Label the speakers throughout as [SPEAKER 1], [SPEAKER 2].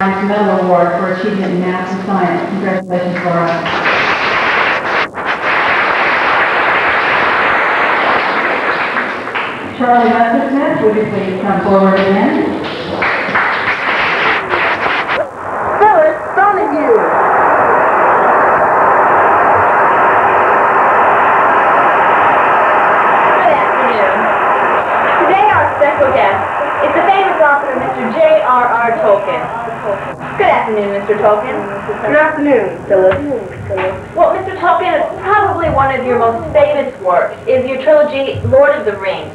[SPEAKER 1] Medal Award for achievement in math and science. Congratulations, Laura. Charlie Messersmith, would you please come forward again?
[SPEAKER 2] Phyllis Donahue.
[SPEAKER 3] Good afternoon. Today our special guest is the famous author, Mr. JRR Tolien. Good afternoon, Mr. Tolien.
[SPEAKER 2] Good afternoon, Phyllis.
[SPEAKER 3] Well, Mr. Tolien, probably one of your most famous works is your trilogy, Lord of the Rings.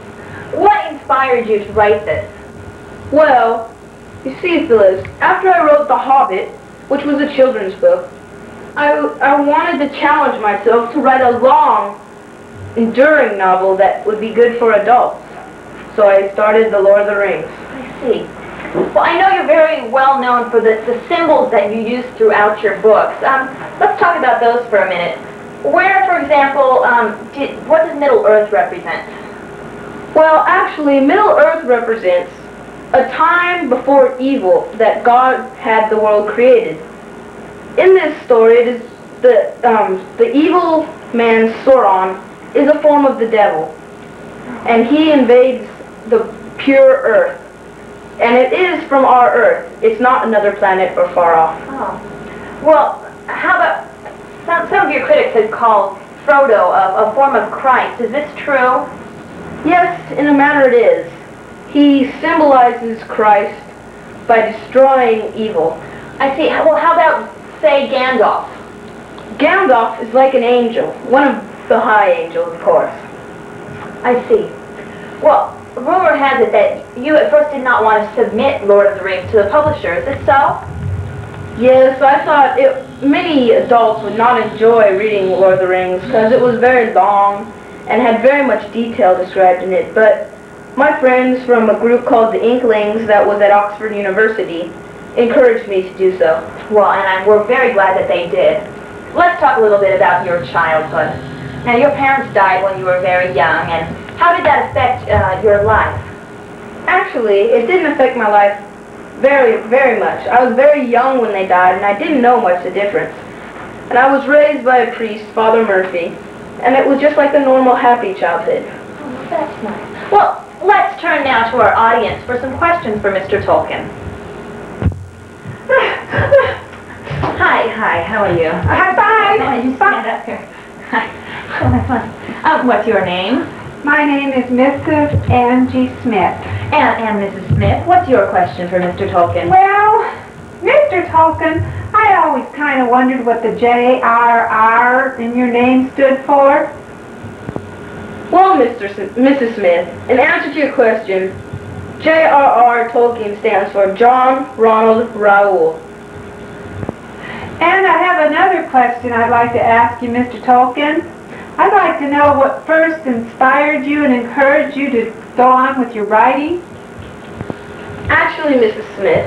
[SPEAKER 3] What inspired you to write this?
[SPEAKER 2] Well, you see, Phyllis, after I wrote The Hobbit, which was a children's book, I wanted to challenge myself to write a long, enduring novel that would be good for adults. So I started The Lord of the Rings.
[SPEAKER 3] I see. Well, I know you're very well known for the symbols that you use throughout your books. Let's talk about those for a minute. Where, for example, what does Middle Earth represent?
[SPEAKER 2] Well, actually, Middle Earth represents a time before evil that God had the world created. In this story, it is the evil man Sauron is a form of the devil, and he invades the pure Earth. And it is from our Earth. It's not another planet or far off.
[SPEAKER 3] Oh. Well, how about some of your critics have called Frodo a form of Christ. Is this true?
[SPEAKER 2] Yes, in a manner it is. He symbolizes Christ by destroying evil.
[SPEAKER 3] I see. Well, how about, say, Gandalf?
[SPEAKER 2] Gandalf is like an angel, one of the high angels, of course.
[SPEAKER 3] I see. Well, rumor has it that you at first did not want to submit Lord of the Rings to the publisher. Is it so?
[SPEAKER 2] Yes, I thought many adults would not enjoy reading Lord of the Rings because it was very long and had very much detail described in it, but my friends from a group called the Inklings that was at Oxford University encouraged me to do so.
[SPEAKER 3] Well, and we're very glad that they did. Let's talk a little bit about your childhood. Now, your parents died when you were very young, and how did that affect your life?
[SPEAKER 2] Actually, it didn't affect my life very, very much. I was very young when they died, and I didn't know much the difference. And I was raised by a priest, Father Murphy, and it was just like a normal, happy childhood.
[SPEAKER 3] Oh, that's nice. Well, let's turn now to our audience for some questions for Mr. Tolien. Hi, how are you?
[SPEAKER 4] I'm fine.
[SPEAKER 3] Why don't you stand up here? Hi. Oh, that's fun. What's your name?
[SPEAKER 4] My name is Mrs. Angie Smith.
[SPEAKER 3] And Mrs. Smith, what's your question for Mr. Tolien?
[SPEAKER 4] Well, Mr. Tolkien, I always kind of wondered what the JRR in your name stood for.
[SPEAKER 2] Well, Mrs. Smith, in answer to your question, JRR Tolkien stands for John Ronald Reuel.
[SPEAKER 4] And I have another question I'd like to ask you, Mr. Tolkien. I'd like to know what first inspired you and encouraged you to go on with your writing.
[SPEAKER 2] Actually, Mrs. Smith,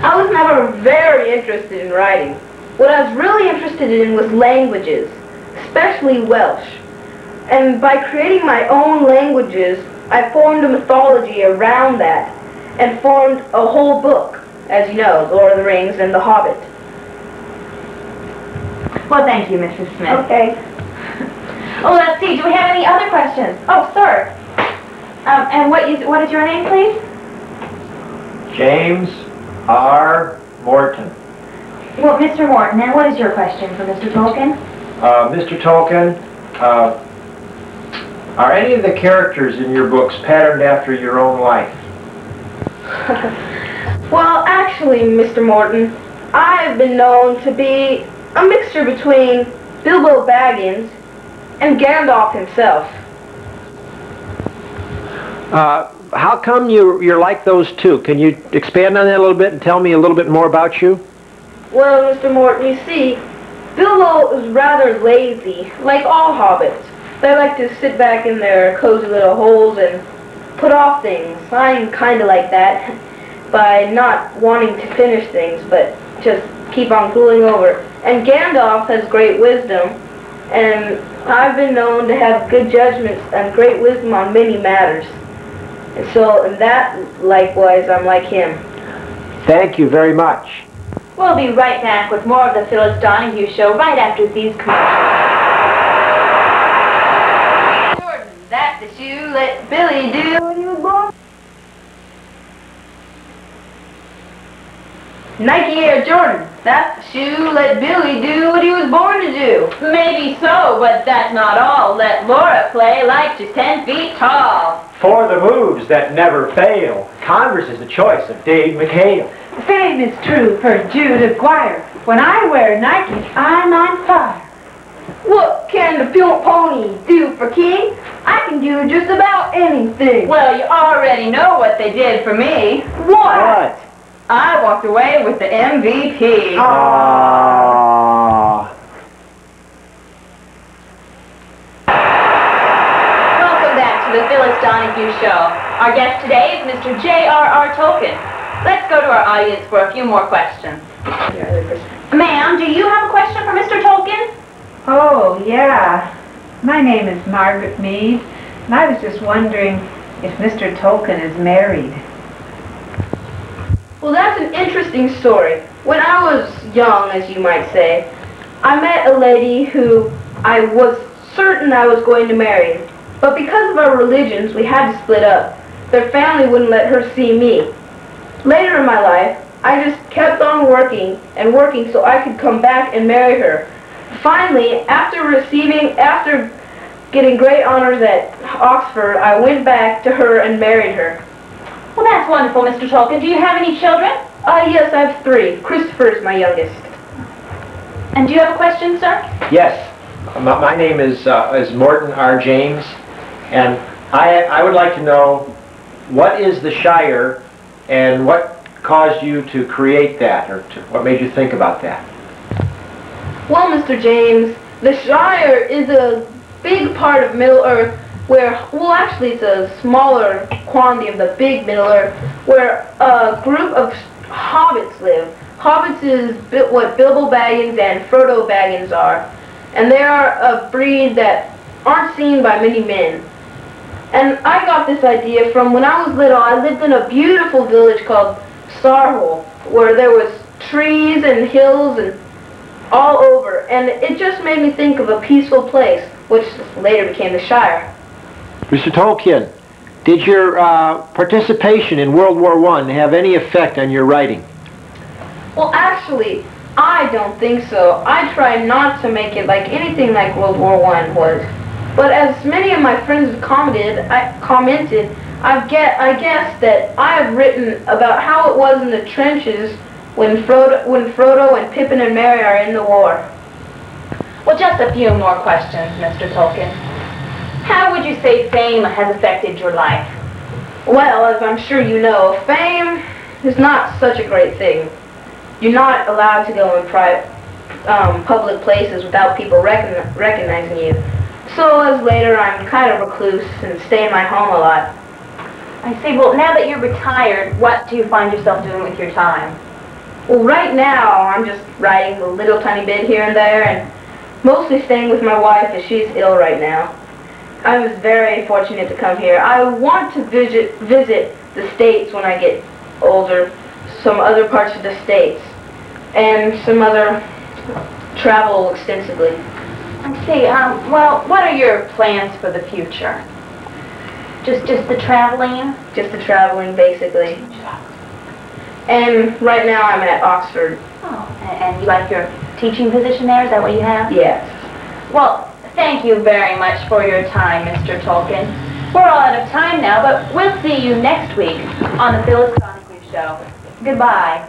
[SPEAKER 2] I was never very interested in writing. What I was really interested in was languages, especially Welsh. And by creating my own languages, I formed a mythology around that and formed a whole book, as you know, Lord of the Rings and The Hobbit.
[SPEAKER 3] Well, thank you, Mrs. Smith.
[SPEAKER 4] Okay.
[SPEAKER 3] Oh, let's see. Do we have any other questions? Oh, sir. And what is your name, please?
[SPEAKER 5] James R. Morton.
[SPEAKER 3] Well, Mr. Morton, and what is your question for Mr. Tolkien?
[SPEAKER 5] Mr. Tolkien, are any of the characters in your books patterned after your own life?
[SPEAKER 2] Well, actually, Mr. Morton, I've been known to be a mixture between Bilbo Baggins and Gandalf himself.
[SPEAKER 5] How come you're like those two? Can you expand on that a little bit and tell me a little bit more about you?
[SPEAKER 2] Well, Mr. Morton, you see, Bilbo is rather lazy, like all hobbits. They like to sit back in their cozy little holes and put off things. I'm kind of like that, by not wanting to finish things, but just keep on cooling over. And Gandalf has great wisdom, and I've been known to have good judgments and great wisdom on many matters. And so, in that, likewise, I'm like him.
[SPEAKER 5] Thank you very much.
[SPEAKER 3] We'll be right back with more of the Phyllis Donahue Show right after these commercials. Jordan, that's the shoe let Billy do when he was born.
[SPEAKER 2] Nike Air Jordan. That's the shoe let Billy do what he was born to do.
[SPEAKER 3] Maybe so, but that's not all. Let Laura play like she's 10 feet tall.
[SPEAKER 5] For the moves that never fail, Converse is the choice of Dave McHale.
[SPEAKER 4] Same is true for Jude Aguirre. When I wear Nikes, I'm on fire.
[SPEAKER 2] What can the pimp pony do for King? I can do just about anything.
[SPEAKER 3] Well, you already know what they did for me.
[SPEAKER 5] What?
[SPEAKER 3] I walked away with the MVP.
[SPEAKER 5] Aww.
[SPEAKER 3] Welcome back to the Phyllis Donahue Show. Our guest today is Mr. JRR Tolien. Let's go to our audience for a few more questions. Ma'am, do you have a question for Mr. Tolien?
[SPEAKER 4] Oh, yeah. My name is Margaret Mead, and I was just wondering if Mr. Tolkien is married.
[SPEAKER 2] Well, that's an interesting story. When I was young, as you might say, I met a lady who I was certain I was going to marry. But because of our religions, we had to split up. Their family wouldn't let her see me. Later in my life, I just kept on working and working so I could come back and marry her. Finally, after getting great honors at Oxford, I went back to her and married her.
[SPEAKER 3] Well, that's wonderful, Mr. Tolien. Do you have any children?
[SPEAKER 2] Yes, I have 3. Christopher is my youngest.
[SPEAKER 3] And do you have a question, sir?
[SPEAKER 5] Yes. My name is Morton R. James, and I would like to know what is the Shire and what caused you to create that, or what made you think about that?
[SPEAKER 2] Well, Mr. James, the Shire is a big part of Middle-earth where, well, actually it's a smaller quantity of the big Middle-earth, where a group of hobbits live. Hobbits is what Bilbo Baggins and Frodo Baggins are, and they are a breed that aren't seen by many men. And I got this idea from when I was little. I lived in a beautiful village called Sarhole, where there was trees and hills and all over, and it just made me think of a peaceful place, which later became the Shire.
[SPEAKER 5] Mr. Tolkien, did your participation in World War I have any effect on your writing?
[SPEAKER 2] Well, actually, I don't think so. I try not to make it like anything like World War I was. But as many of my friends have commented, I guess that I have written about how it was in the trenches when Frodo and Pippin and Merry are in the war.
[SPEAKER 3] Well, just a few more questions, Mr. Tolien. How would you say fame has affected your life?
[SPEAKER 2] Well, as I'm sure you know, fame is not such a great thing. You're not allowed to go in public places without people recognizing you. So as later, I'm kind of recluse and stay in my home a lot.
[SPEAKER 3] I see. Well, now that you're retired, what do you find yourself doing with your time?
[SPEAKER 2] Well, right now, I'm just writing a little tiny bit here and there, and mostly staying with my wife as she's ill right now. I was very fortunate to come here. I want to visit the States when I get older, some other parts of the States, and some other travel extensively.
[SPEAKER 3] I see. Well, what are your plans for the future? Just the traveling?
[SPEAKER 2] Just the traveling, basically. And right now I'm at Oxford.
[SPEAKER 3] Oh, and you like your teaching position there? Is that what you have?
[SPEAKER 2] Yes.
[SPEAKER 3] Well, thank you very much for your time, Mr. Tolien. We're all out of time now, but we'll see you next week on the Phyllis Donahue Show. Goodbye.